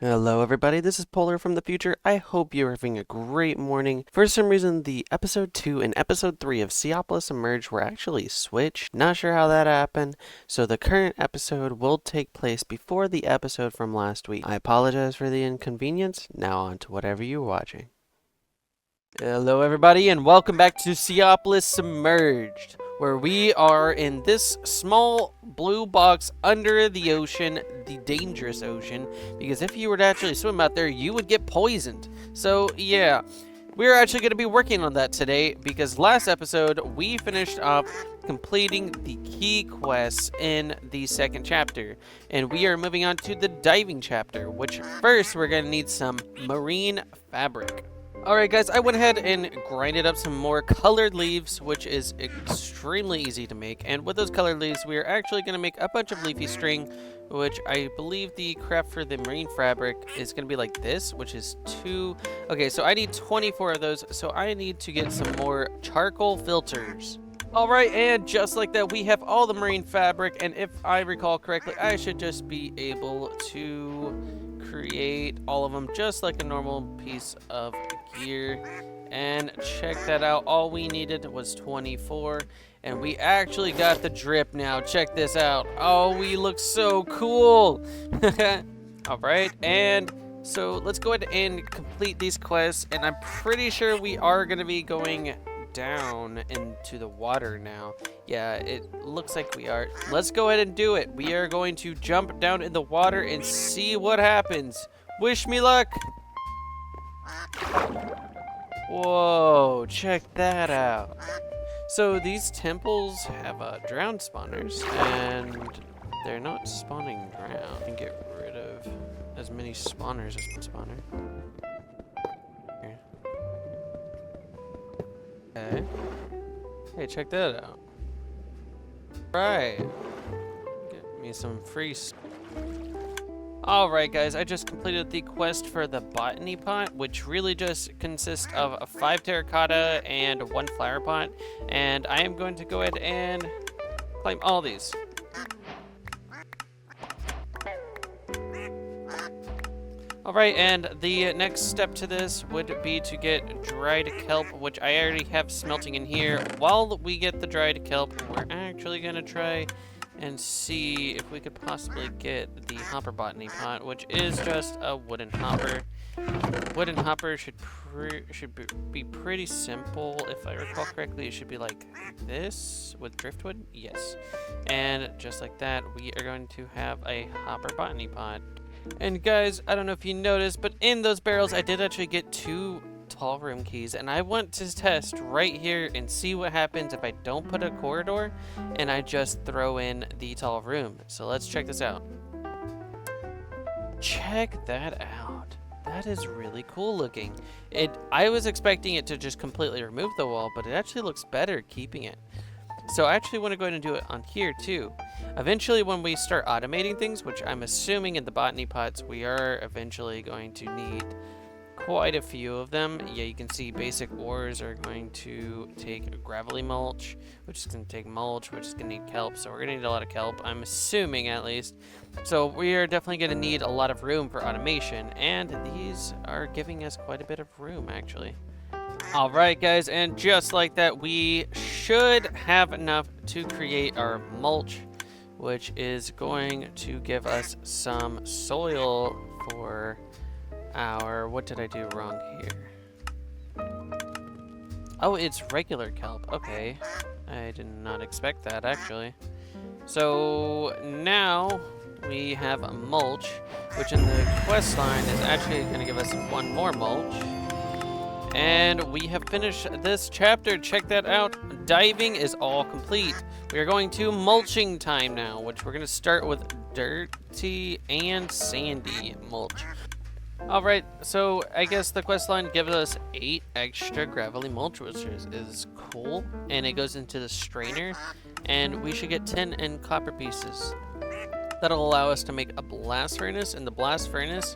Hello everybody, this is Polar from the future. I hope you're having a great morning. For some reason, the episode 2 and episode 3 of Seopolis Emerge were actually switched. Not sure how that happened, so the current episode will take place before the episode from last week. I apologize for the inconvenience. Now on to whatever you're watching. Hello everybody and welcome back to Seopolis Submerged, where we are in this small blue box under the ocean, the dangerous ocean, because if you were to actually swim out there, you would get poisoned. So yeah, we're actually going to be working on that today, because last episode we finished up completing the key quests in the second chapter, and we are moving on to the diving chapter, which first we're going to need some marine fabric. Alright guys, I went ahead and grinded up some more colored leaves, which is extremely easy to make. And with those colored leaves, we are actually going to make a bunch of leafy string, which I believe the craft for the marine fabric is going to be like this, which is 2. Okay, so I need 24 of those, so I need to get some more charcoal filters. Alright, and just like that, we have all the marine fabric, and if I recall correctly, I should just be able to create all of them just like a normal piece of gear. And check that out, all we needed was 24, and we actually got the drip now. Check this out. Oh, we look so cool. Alright, and so let's go ahead and complete these quests, and I'm pretty sure we are going to be going down into the water now. Yeah, it looks like we are. Let's go ahead and do it. We are going to jump down in the water and see what happens. Wish me luck. Whoa, check that out. So these temples have drowned spawners, and they're not spawning drowned. I can get rid of as many spawners as one spawner. Here. Okay. Hey, check that out. Right. Get me some free. Alright guys, I just completed the quest for the botany pot, which really just consists of a 5 terracotta and 1 flower pot. And I am going to go ahead and claim all these. Alright, and the next step to this would be to get dried kelp, which I already have smelting in here. While we get the dried kelp, we're actually going to try and see if we could possibly get the hopper botany pot, which is just a wooden hopper. Wooden hopper should be pretty simple. If I recall correctly, it should be like this with driftwood. Yes. And just like that, we are going to have a hopper botany pot. And guys, I don't know if you noticed, but in those barrels, I did actually get 2 tall room keys, and I want to test right here and see what happens if I don't put a corridor and I just throw in the tall room. So let's check this out. Check that out. That is really cool looking. I was expecting it to just completely remove the wall, but it actually looks better keeping it. So I actually want to go ahead and do it on here too. Eventually when we start automating things, which I'm assuming in the botany pots, we are eventually going to need quite a few of them. Yeah, you can see basic ores are going to take gravelly mulch, which is going to take mulch, which is going to need kelp. So we're going to need a lot of kelp, I'm assuming at least. So we are definitely going to need a lot of room for automation, and these are giving us quite a bit of room actually. Alright guys, and just like that, we should have enough to create our mulch, which is going to give us some soil for our... What did I do wrong here? Oh, it's regular kelp. Okay. I did not expect that, actually. So now we have a mulch, which in the quest line is actually going to give us 1 more mulch. And we have finished this chapter. Check that out. Diving is all complete. We are going to mulching time now, which we're going to start with dirty and sandy mulch. Alright, so I guess the quest line gives us 8 extra gravelly mulch, which is cool. And it goes into the strainer. And we should get 10 in copper pieces. That'll allow us to make a blast furnace. And the blast furnace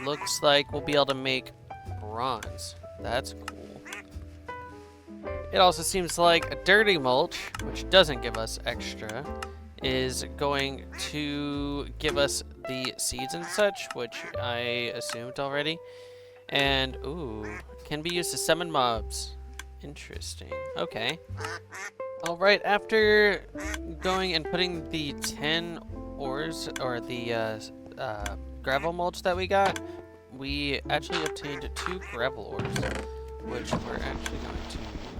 looks like we'll be able to make bronze. That's cool. It also seems like a dirty mulch, which doesn't give us extra, is going to give us the seeds and such, which I assumed already. And, ooh, can be used to summon mobs. Interesting. Okay. Alright, after going and putting the 10 ores, or the gravel mulch that we got, we actually obtained 2 gravel ores, which we're actually going to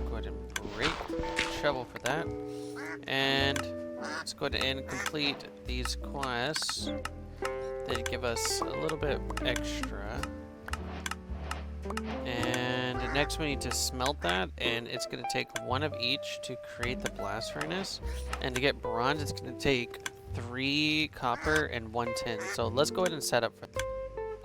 go ahead and break the shovel for that. And let's go ahead and complete these quests. They give us a little bit extra. And next we need to smelt that, and it's going to take 1 of each to create the blast furnace. And to get bronze, it's going to take 3 copper and 1 tin. So let's go ahead and set up for that.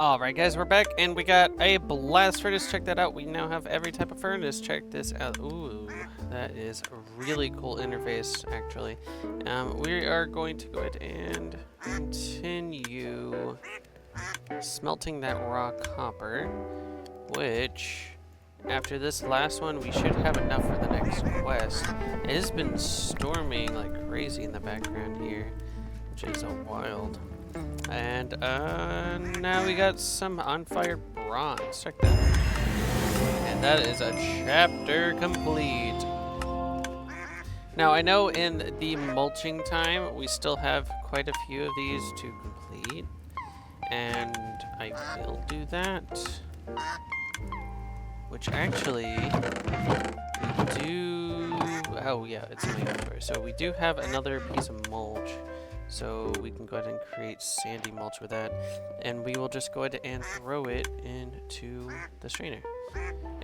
Alright guys, we're back, and we got a blast furnace. Check that out. We now have every type of furnace. Check this out. Ooh, that is a really cool interface, actually. We are going to go ahead and continue smelting that raw copper, which, after this last one, we should have enough for the next quest. It has been storming like crazy in the background here, which is wild. And now we got some on fire bronze. Check that out. And that is a chapter complete. Now I know in the mulching time we still have quite a few of these to complete, and I will do that. Which actually we do. Oh yeah, it's in my inventory. So we do have another piece of mulch. So we can go ahead and create sandy mulch with that, and we will just go ahead and throw it into the strainer.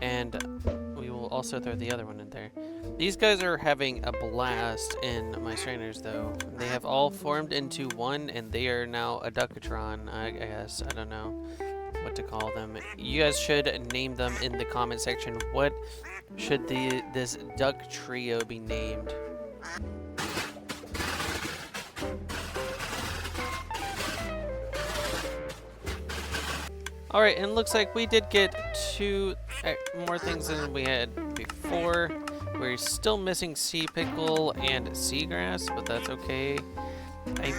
And we will also throw the other one in there. These guys are having a blast in my strainers, though. They have all formed into one, and they are now a duckatron, I guess. I don't know what to call them. You guys should name them in the comment section. What should this duck trio be named? Alright, and it looks like we did get 2 more things than we had before. We're still missing sea pickle and seagrass, but that's okay. I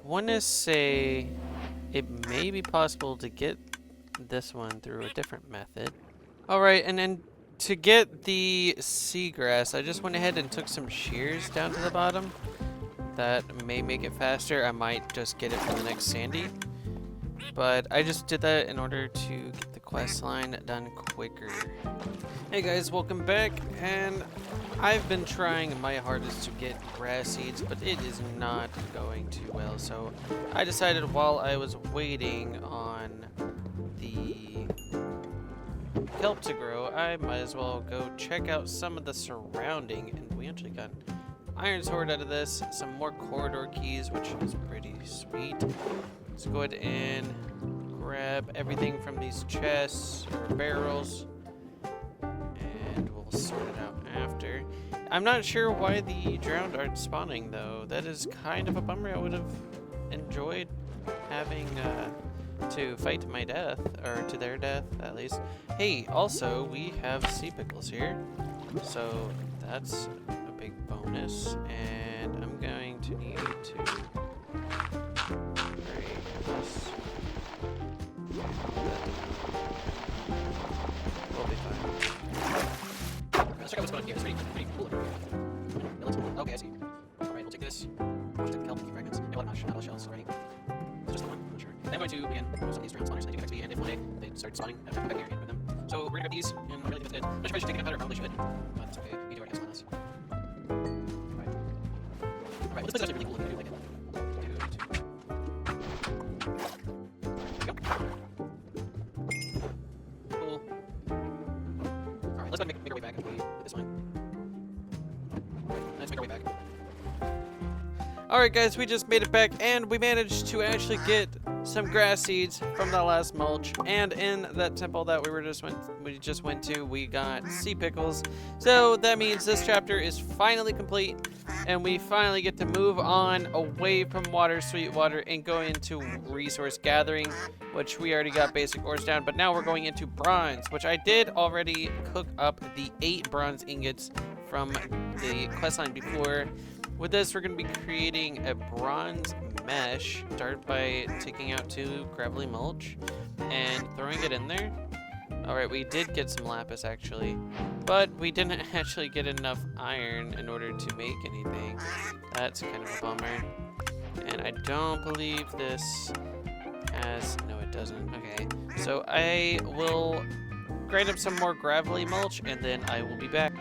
want to say it may be possible to get this one through a different method. Alright, and then to get the seagrass, I just went ahead and took some shears down to the bottom. That may make it faster. I might just get it for the next sandy. But I just did that in order to get the quest line done quicker. Hey guys, welcome back, and I've been trying my hardest to get grass seeds, but it is not going too well. So I decided while I was waiting on the kelp to grow, I might as well go check out some of the surrounding, and we actually got iron sword out of this, some more corridor keys, which is pretty sweet. Let's go ahead and grab everything from these chests or barrels, and we'll sort it out after. I'm not sure why the drowned aren't spawning, though. That is kind of a bummer. I would have enjoyed having to fight to my death, or to their death, at least. Hey, also, we have sea pickles here, so that's a big bonus, and I'm going to need to this. We'll be fine. Let's check out what's going on here. It's pretty cool. Okay, I see. Alright, we'll take this. We'll take kelp fragments. And not all shells already. It's just the one, I'm not sure. I'm going to, again, some of these drowned spawners, so they do XP, and if one day they start spawning, I have to come back here again with them. So we're gonna grab these, and really think that's it. I'm not sure if I should take it better, probably should. But it's okay. We do already have someone else. Alright, well, this place is actually really cool. I do like it. Cool. Alright, let's go make our way back and we hit this line. Let's make our way back. Alright guys, we just made it back, and we managed to actually get some grass seeds from the last mulch, and in that temple that we just went to, we got sea pickles. So that means this chapter is finally complete, and we finally get to move on away from water, sweet water, and go into resource gathering, which we already got basic ores down, but now we're going into bronze, which I did already cook up the 8 bronze ingots from the questline before. with this, we're going to be creating a bronze mesh. Start by taking out 2 gravelly mulch and throwing it in there. Alright, we did get some lapis actually, but we didn't actually get enough iron in order to make anything. That's kind of a bummer. And I don't believe this has... no, it doesn't. Okay, so I will grind up some more gravelly mulch and then I will be back.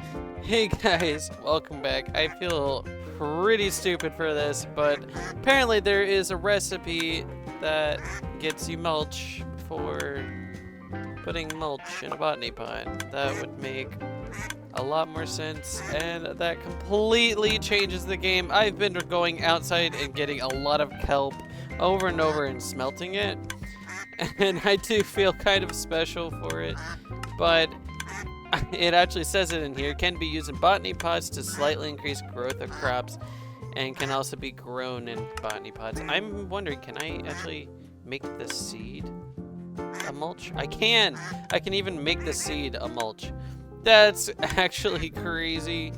Hey guys, welcome back. I feel pretty stupid for this, but apparently there is a recipe that gets you mulch for putting mulch in a botany pot. That would make a lot more sense, and that completely changes the game. I've been going outside and getting a lot of kelp over and over and smelting it, and I do feel kind of special for it, but it actually says it in here. Can be used in botany pots to slightly increase growth of crops and can also be grown in botany pots. I'm wondering, can I actually make the seed a mulch? I can even make the seed a mulch. That's actually crazy.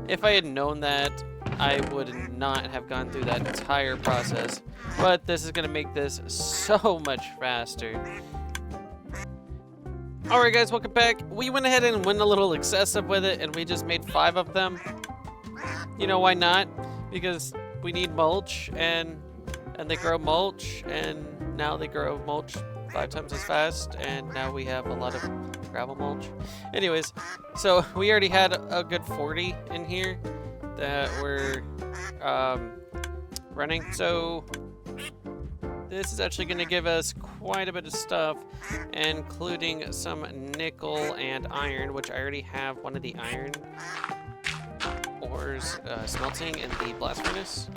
If I had known that, I would not have gone through that entire process. But this is gonna make this so much faster. Alright guys, welcome back. We went ahead and went a little excessive with it, and we just made 5 of them. You know, why not? Because we need mulch, and they grow mulch, and now they grow mulch 5 times as fast, and now we have a lot of gravel mulch. Anyways, so we already had a good 40 in here that we're running. So this is actually going to give us quite a bit of stuff, including some nickel and iron, which I already have one of the iron ores smelting in the blast furnace.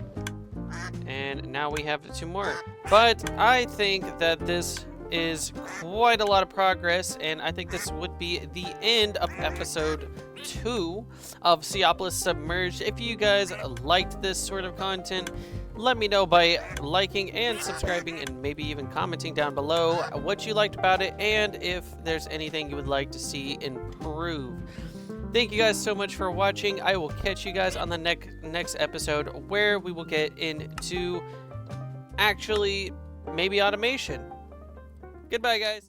And now we have 2 more. But I think that this is quite a lot of progress, and I think this would be the end of episode 2 of Seopolis Submerged. If you guys liked this sort of content, let me know by liking and subscribing, and maybe even commenting down below what you liked about it and if there's anything you would like to see improve. Thank you guys so much for watching. I will catch you guys on the next episode, where we will get into actually maybe automation. Goodbye, guys.